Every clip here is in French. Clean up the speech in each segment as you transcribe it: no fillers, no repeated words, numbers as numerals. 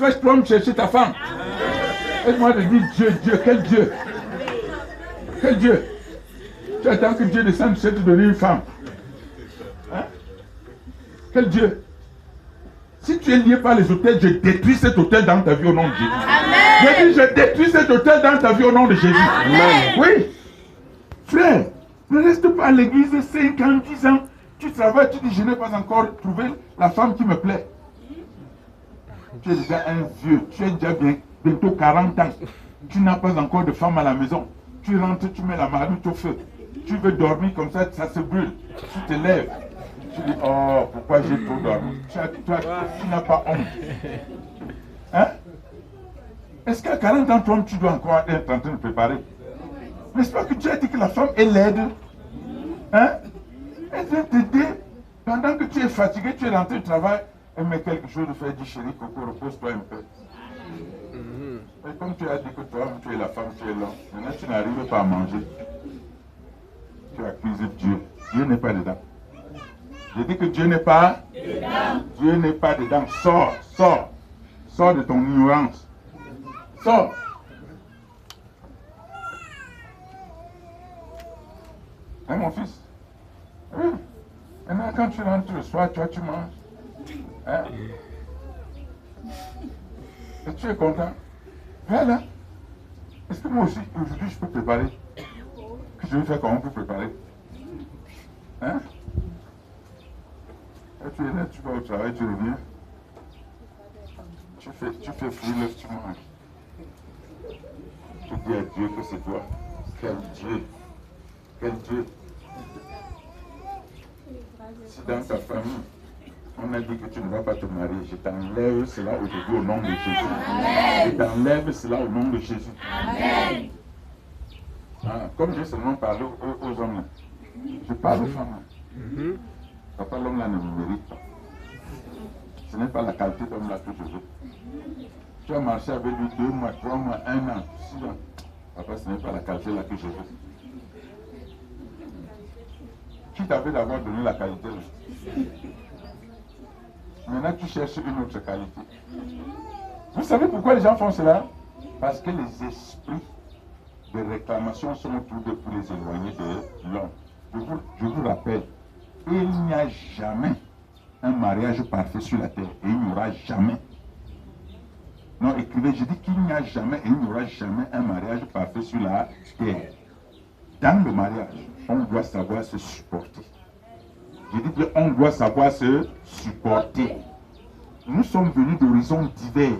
vas toi-même chercher ta femme. Et moi, je dis Dieu, Dieu, quel Dieu? Quel Dieu? Tu attends que Dieu descende pour te donner une femme. Hein? Quel Dieu? Si tu es lié par les hôtels, je détruis cet hôtel dans ta vie au nom de Jésus. Amen. Je dis, je détruis cet hôtel dans ta vie au nom de Jésus. Amen. Oui. Frère, ne reste pas à l'église 5 ans, 10 ans. Tu travailles, tu dis, je n'ai pas encore trouvé la femme qui me plaît. Tu es déjà un vieux, tu es déjà bientôt 40 ans. Tu n'as pas encore de femme à la maison. Tu rentres, tu mets la marmite au feu. Tu veux dormir comme ça se brûle. Tu te lèves. Tu dis, oh, pourquoi j'ai trop dormi? Tu n'as pas honte. Hein? Est-ce qu'à 40 ans, toi, tu dois encore être en train de préparer? N'est-ce pas que tu as dit que la femme est laide? Hein? Elle vient t'aider. Pendant que tu es fatigué, tu es rentré au travail, elle met quelque chose de faire, dit chérie, Coco, repose-toi un peu. Et comme tu as dit que toi, tu es la femme, tu es l'homme, maintenant tu n'arrives pas à manger. Tu accuses Dieu. Dieu n'est pas dedans. Je dis que Dieu n'est pas dedans. Dieu n'est pas dedans. Sors, sors. Sors de ton ignorance. Sors. Hein, mon fils? Oui. Maintenant, quand tu rentres le soir, toi, tu manges. Hein? Et tu es content? Voilà. Est-ce que moi aussi, aujourd'hui, je peux préparer? Que je vais faire comment pour préparer? Hein? Et tu es là, tu vas au travail, tu reviens. Tu fais fruit, là, tu manges. Tu dis à Dieu que c'est toi. Quel Dieu! Quel Dieu! Si dans ta famille, on a dit que tu ne vas pas te marier, je t'enlève cela aujourd'hui au nom de Jésus. Amen. Je t'enlève cela au nom de Jésus. Amen. Ah, comme j'ai seulement parlé aux hommes là, je parle aux femmes là. Papa, l'homme là ne me mérite pas. Ce n'est pas la qualité d'homme là que je veux. Tu as marché avec lui 2 mois, 3 mois, 1 an, 6 ans. Papa, ce n'est pas la qualité là que je veux. Qui t'avait d'abord donné la qualité là? Maintenant, tu cherches une autre qualité. Vous savez pourquoi les gens font cela? Parce que les esprits de réclamation sont autour d'eux pour les éloigner de l'homme. Je vous rappelle, il n'y a jamais un mariage parfait sur la terre. Et il n'y aura jamais. Non, écrivez, je dis qu'il n'y a jamais et il n'y aura jamais un mariage parfait sur la terre. Dans le mariage, on doit savoir se supporter. Je dis qu'on doit savoir se supporter. Nous sommes venus d'horizons divers.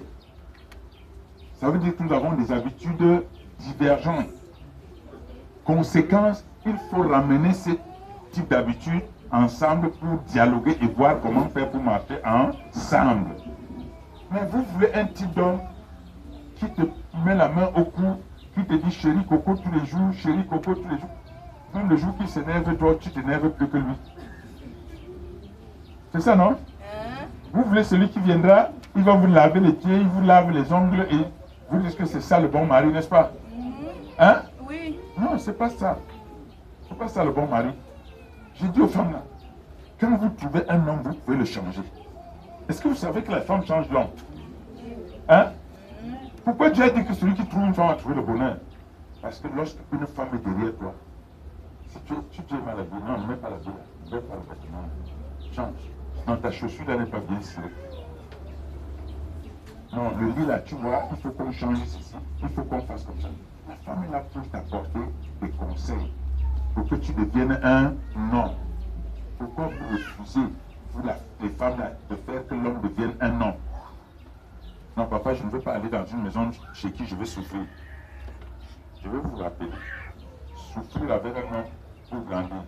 Ça veut dire que nous avons des habitudes divergentes. Conséquence, il faut ramener ce type d'habitude ensemble pour dialoguer et voir comment faire pour marcher ensemble. Mais vous voulez un type d'homme qui te met la main au cou, qui te dit chérie Coco tous les jours, chérie Coco tous les jours. Même le jour qu'il s'énerve, toi, tu t'énerves plus que lui. C'est ça, non? Vous voulez celui qui viendra, il va vous laver les pieds, il vous lave les ongles et vous dites que c'est ça le bon mari, n'est-ce pas? Hein? Oui. Non, c'est pas ça. C'est pas ça le bon mari. J'ai dit aux femmes là, quand vous trouvez un homme, vous pouvez le changer. Est-ce que vous savez que la femme change l'homme? Hein? Pourquoi Dieu a dit que celui qui trouve une femme va trouver le bonheur? Parce que lorsqu'une femme est derrière toi, si tu es mal habillé, non, ne mets pas la vie, ne mets pas le vêtement. Change. Non, ta chaussure là n'est pas bien serrée. Non, le lit là, tu vois, il faut qu'on change ceci, il faut qu'on fasse comme ça. La femme est là pour t'apporter des conseils, pour que tu deviennes un homme. Pourquoi vous refusez, vous les femmes là, de faire que l'homme devienne un homme? Non, papa, je ne veux pas aller dans une maison chez qui je vais souffrir. Je vais vous rappeler, souffrir avec un homme pour grandir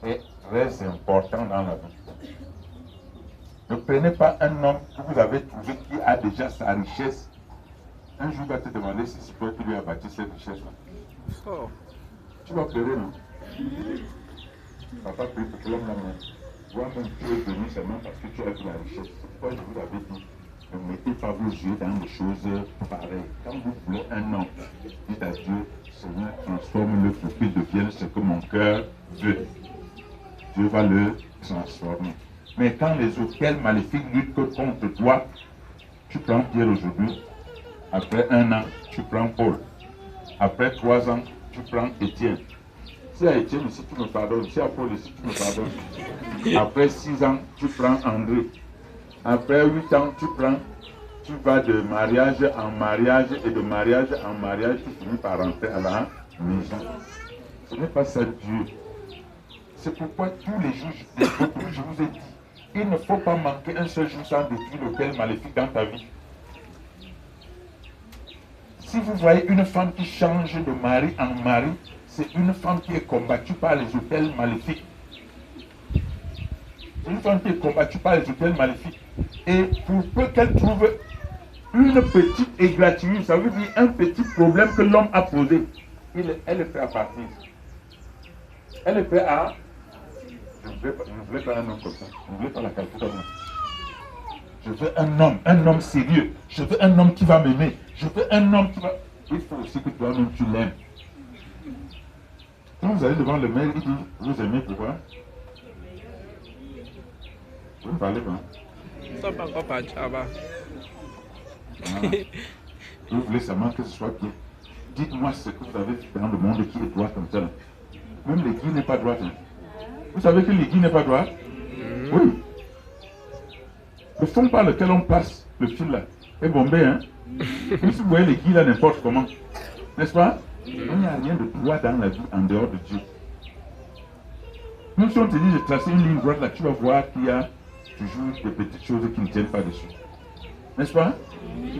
est très important dans la vie. Ne prenez pas un homme que vous avez trouvé qui a déjà sa richesse. Un jour, il va te demander si c'est toi qui lui as bâti cette richesse-là. Oh. Tu vas pleurer, non? Papa prie pour que l'homme là-même. Toi-même, tu es venu seulement parce que tu as vu la richesse. C'est pourquoi je vous l'avais dit. Ne mettez pas vos yeux dans des choses pareilles. Quand vous voulez un homme, dites à Dieu, Seigneur, transforme-le pour qu'il devienne ce que mon cœur veut. Dieu va le transformer. Mais quand les autres maléfiques luttent contre toi, tu prends Pierre aujourd'hui. Après 1 an, tu prends Paul. Après 3 ans, tu prends Étienne. Si à Étienne ici, tu me pardonnes. Si à Paul ici, tu me pardonnes. Après 6 ans, tu prends André. Après 8 ans, tu vas de mariage en mariage et de mariage en mariage, tu finis par rentrer à la maison. Ce n'est pas ça Dieu. C'est pourquoi tous les jours, je vous ai dit, il ne faut pas manquer un seul jour sans détruire l'autel maléfique dans ta vie. Si vous voyez une femme qui change de mari en mari, c'est une femme qui est combattue par les autels maléfiques. C'est une femme qui est combattue par les autels maléfiques. Et pour peu qu'elle trouve une petite égratignure, ça veut dire un petit problème que l'homme a posé, elle est prête à partir. Elle est prête à... Je ne voulais pas un homme comme ça. Je ne voulais pas la calculer comme ça. Je veux un homme sérieux. Je veux un homme qui va m'aimer. Je veux un homme qui va... Il faut aussi que toi-même tu l'aimes. Quand vous allez devant le maire, il dit, vous aimez pourquoi? Vous ne parlez pas. Ça pas encore parti là-bas. Vous voulez seulement que ce soit bien. Dites-moi ce que vous avez vu dans le monde qui est droit comme ça. Même l'église n'est pas droite. Hein. Vous savez que l'église n'est pas droite? Oui. Le fond par lequel on passe le fil là est bombé. Hein? Si vous voyez l'église là n'importe comment. N'est-ce pas? Il n'y a rien de droit dans la vie en dehors de Dieu. Même si on te dit de tracer une ligne droite là, tu vas voir qu'il y a toujours des petites choses qui ne tiennent pas dessus. N'est-ce pas?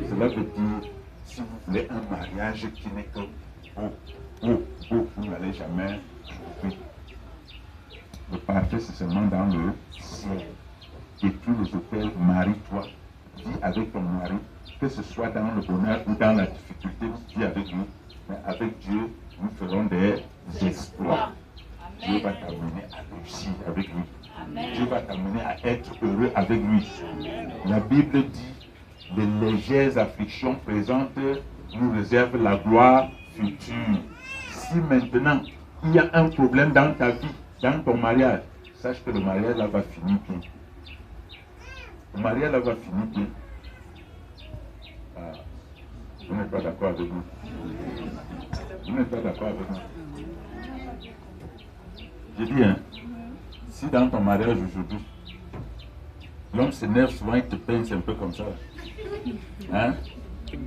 Cela veut dire, si vous voulez un mariage qui n'est que beau, vous n'allez jamais trouver. Le parfait, c'est seulement dans le ciel. Et tous les hôtels, marie-toi, vis avec ton mari, que ce soit dans le bonheur ou dans la difficulté, vis avec lui. Mais avec Dieu, nous ferons des exploits. Dieu va t'amener à réussir avec lui. Dieu va t'amener à être heureux avec lui. La Bible dit, les légères afflictions présentes nous réservent la gloire future. Si maintenant, il y a un problème dans ta vie, dans ton mariage, sache que le mariage là va finir bien. Le mariage là va finir bien. Ah, vous n'êtes pas d'accord avec nous? Vous n'êtes pas d'accord avec moi? J'ai dit, hein, si dans ton mariage aujourd'hui, l'homme s'énerve souvent, il te pince un peu comme ça. Hein?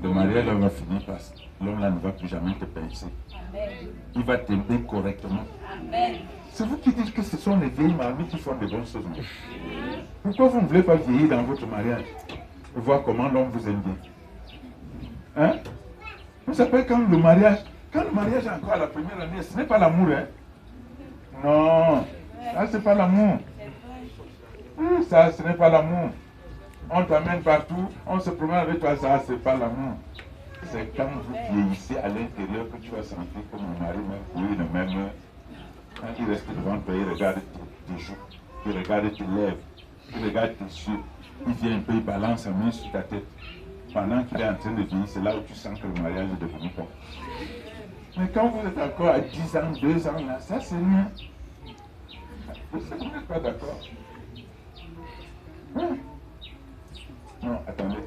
Le mariage là va finir par ça. L'homme là ne va plus jamais te pincer. Il va t'aimer correctement. C'est vous qui dites que ce sont les vieilles mamies qui font des bonnes choses. Pourquoi vous ne voulez pas vieillir dans votre mariage et voir comment l'homme vous aime bien? Hein? Vous savez quand le mariage est encore à la première année, ce n'est pas l'amour. Hein? Non, ça c'est pas l'amour. Ça ce n'est pas l'amour. On t'amène partout, on se promène avec toi, ça c'est pas l'amour. C'est quand vous vieillissez à l'intérieur que tu vas sentir que mon mari m'aime, oui, il m'aime. Quand il reste devant toi, il regarde tes joues, il regarde tes lèvres, il regarde tes yeux, il vient un peu, il balance sa main sur ta tête. Pendant qu'il est en train de vieillir, c'est là où tu sens que le mariage est devenu bon. Mais quand vous êtes encore à 10 ans, 2 ans, là, ça c'est rien. Vous n'êtes pas d'accord? Hein? Non, attendez.